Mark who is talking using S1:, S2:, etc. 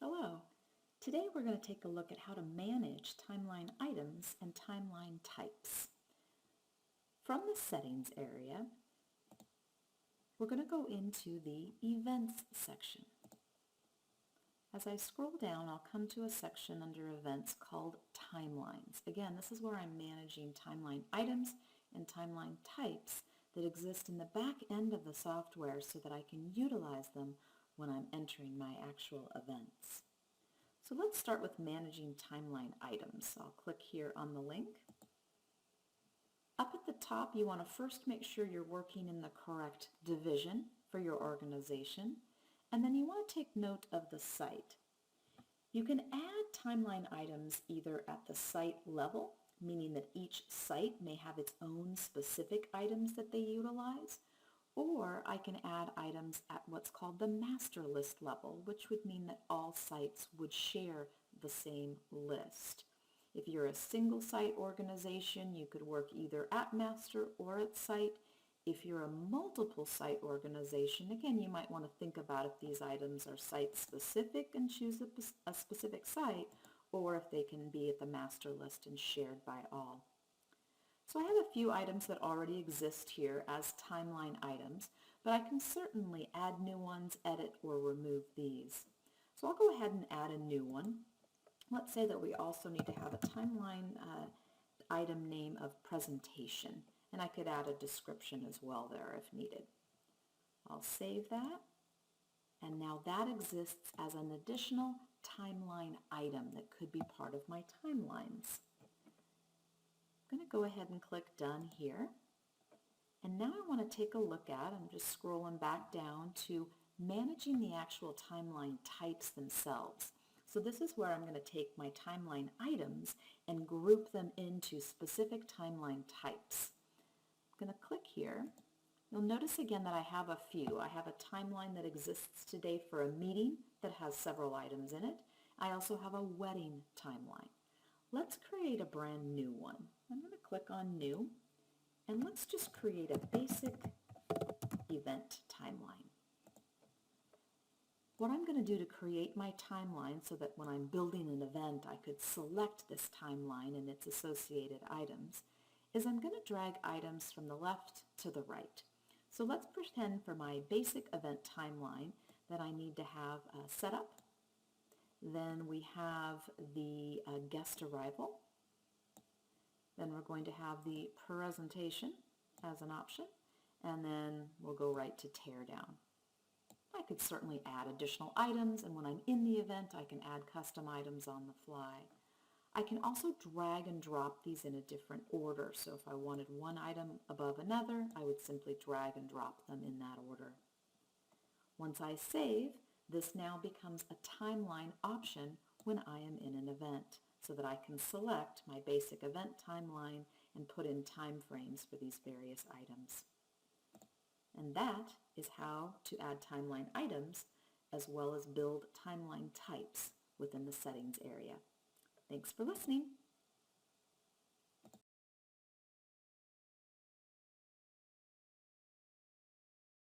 S1: Hello. Today we're going to take a look at how to manage timeline items and timeline types. From the settings area, we're going to go into the events section. As I scroll down, I'll come to a section under events called timelines. Again, this is where I'm managing timeline items and timeline types that exist in the back end of the software so that I can utilize them when I'm entering my actual events. So let's start with managing timeline items. I'll click here on the link. Up at the top, you want to first make sure you're working in the correct division for your organization, and then you want to take note of the site. You can add timeline items either at the site level, meaning that each site may have its own specific items that they utilize, or I can add items at what's called the master list level, which would mean that all sites would share the same list. If you're a single site organization, you could work either at master or at site. If you're a multiple site organization, again, you might want to think about if these items are site specific and choose a specific site, or if they can be at the master list and shared by all. So I have a few items that already exist here as timeline items, but I can certainly add new ones, edit, or remove these. So I'll go ahead and add a new one. Let's say that we also need to have a timeline item name of presentation, and I could add a description as well there if needed. I'll save that, and now that exists as an additional timeline item that could be part of my timelines. I'm going to go ahead and click Done here. And now I want to take a look at, I'm just scrolling back down to managing the actual timeline types themselves. So this is where I'm going to take my timeline items and group them into specific timeline types. I'm going to click here. You'll notice again that I have a few. I have a timeline that exists today for a meeting that has several items in it. I also have a wedding timeline. Let's create a brand new one. I'm going to click on New, and let's just create a basic event timeline. What I'm going to do to create my timeline so that when I'm building an event I could select this timeline and its associated items is I'm going to drag items from the left to the right. So let's pretend for my basic event timeline that I need to have a setup. Then we have the guest arrival. Then we're going to have the presentation as an option, and then we'll go right to tear down. I could certainly add additional items, and when I'm in the event I can add custom items on the fly. I can also drag and drop these in a different order, so if I wanted one item above another, I would simply drag and drop them in that order. Once I save, this now becomes a timeline option when I am in an event, so that I can select my basic event timeline and put in time frames for these various items. And that is how to add timeline items as well as build timeline types within the settings area. Thanks for listening.